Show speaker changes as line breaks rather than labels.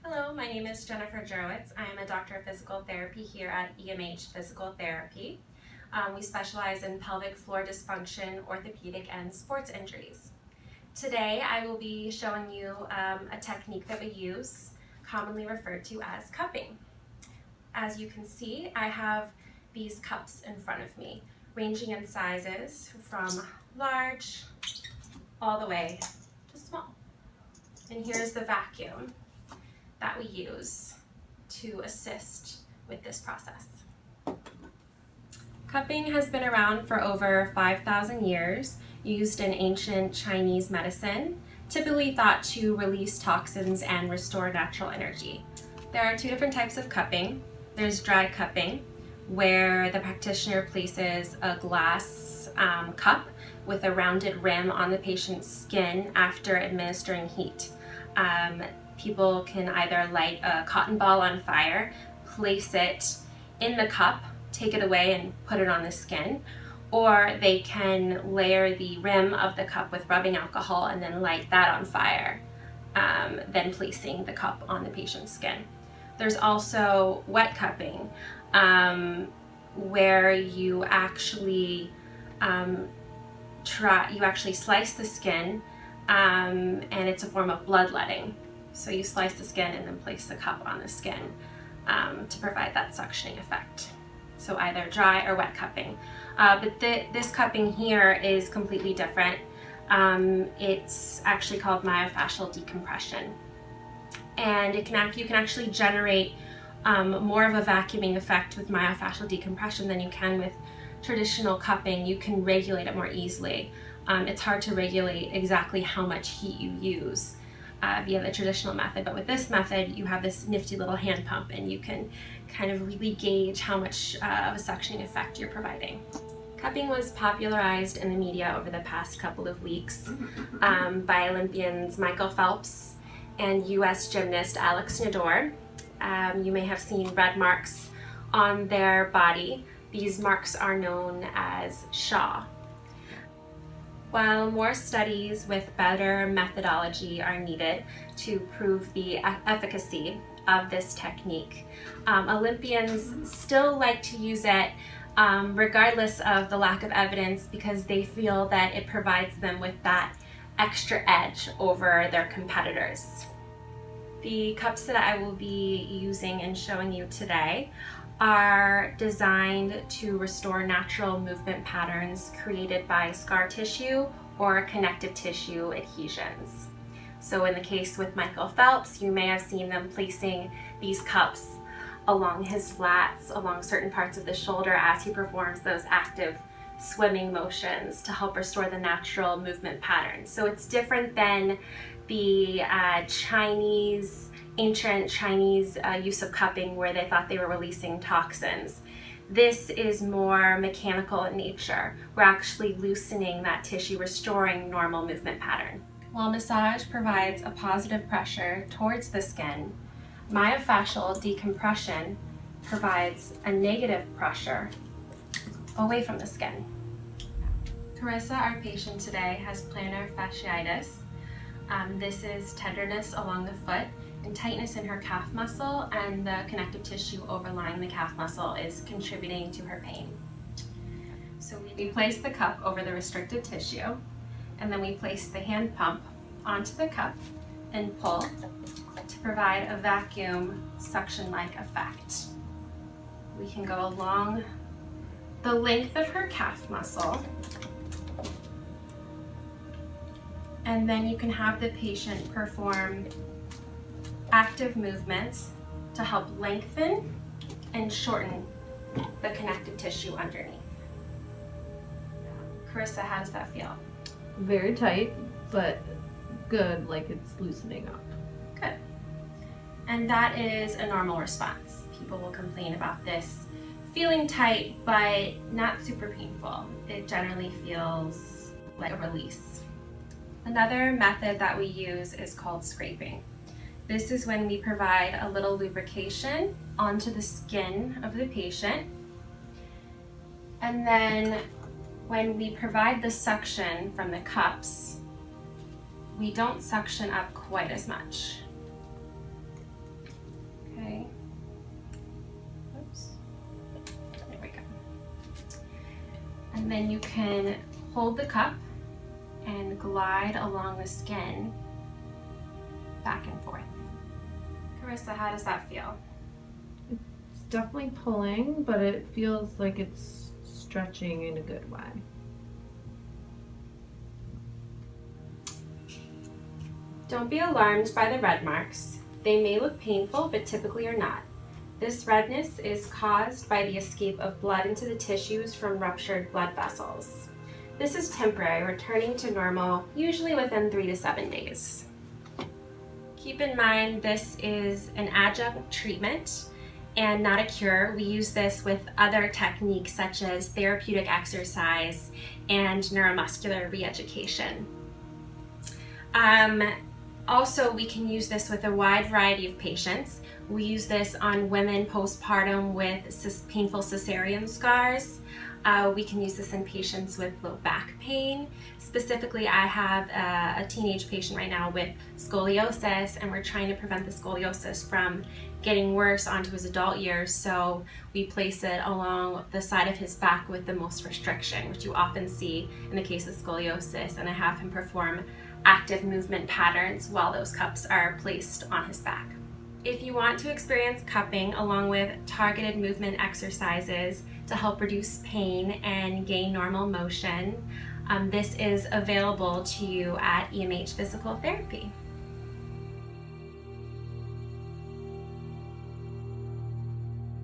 Hello, my name is Jennifer Jurewicz. I am a doctor of physical therapy here at EMH Physical Therapy. We specialize in pelvic floor dysfunction, orthopedic, and sports injuries. Today I will be showing you a technique that we use, commonly referred to as cupping. As you can see, I have these cups in front of me, ranging in sizes from large all the way to small. And here's the vacuum that we use to assist with this process. Cupping has been around for over 5,000 years, used in ancient Chinese medicine, typically thought to release toxins and restore natural energy. There are two different types of cupping. There's dry cupping, where the practitioner places a glass cup with a rounded rim on the patient's skin after administering heat. People can either light a cotton ball on fire, place it in the cup, take it away and put it on the skin, or they can layer the rim of the cup with rubbing alcohol and then light that on fire, then placing the cup on the patient's skin. There's also wet cupping, where you actually slice the skin, and it's a form of bloodletting. So you slice the skin and then place the cup on the skin to provide that suctioning effect. So either dry or wet cupping. But this cupping here is completely different. It's actually called myofascial decompression. And you can actually generate more of a vacuuming effect with myofascial decompression than you can with traditional cupping. You can regulate it more easily. It's hard to regulate exactly how much heat you use via the traditional method, but with this method you have this nifty little hand pump and you can kind of really gauge how much of a suctioning effect you're providing. Cupping was popularized in the media over the past couple of weeks by Olympians Michael Phelps and US gymnast Alex Nador. You may have seen red marks on their body. These marks are known as Shaw. While more studies with better methodology are needed to prove the efficacy of this technique, Olympians still like to use it regardless of the lack of evidence, because they feel that it provides them with that extra edge over their competitors. The cups that I will be using and showing you today are designed to restore natural movement patterns created by scar tissue or connective tissue adhesions. So in the case with Michael Phelps, you may have seen them placing these cups along his lats, along certain parts of the shoulder as he performs those active swimming motions to help restore the natural movement patterns. So it's different than the ancient Chinese use of cupping, where they thought they were releasing toxins. This is more mechanical in nature. We're actually loosening that tissue, restoring normal movement pattern. While massage provides a positive pressure towards the skin, myofascial decompression provides a negative pressure away from the skin. Carissa, our patient today, has plantar fasciitis. This is tenderness along the foot and tightness in her calf muscle, and the connective tissue overlying the calf muscle is contributing to her pain. So we place the cup over the restricted tissue, and then we place the hand pump onto the cup and pull to provide a vacuum suction-like effect. We can go along the length of her calf muscle, and then you can have the patient perform active movements to help lengthen and shorten the connective tissue underneath. Carissa, how does that feel?
Very tight, but good, like it's loosening up.
Good. And that is a normal response. People will complain about this feeling tight, but not super painful. It generally feels like a release. Another method that we use is called scraping. This is when we provide a little lubrication onto the skin of the patient. And then when we provide the suction from the cups, we don't suction up quite as much. And then you can hold the cup and glide along the skin back and forth. Carissa, how does that feel?
It's definitely pulling, but it feels like it's stretching in a good way.
Don't be alarmed by the red marks. They may look painful, but typically are not. This redness is caused by the escape of blood into the tissues from ruptured blood vessels. This is temporary, returning to normal usually within 3 to 7 days. Keep in mind this is an adjunct treatment and not a cure. We use this with other techniques such as therapeutic exercise and neuromuscular reeducation. Also, we can use this with a wide variety of patients. We use this on women postpartum with painful cesarean scars. We can use this in patients with low back pain. Specifically, I have a teenage patient right now with scoliosis, and we're trying to prevent the scoliosis from getting worse onto his adult years, so we place it along the side of his back with the most restriction, which you often see in the case of scoliosis, and I have him perform active movement patterns while those cups are placed on his back. If you want to experience cupping along with targeted movement exercises to help reduce pain and gain normal motion, this is available to you at EMH Physical Therapy.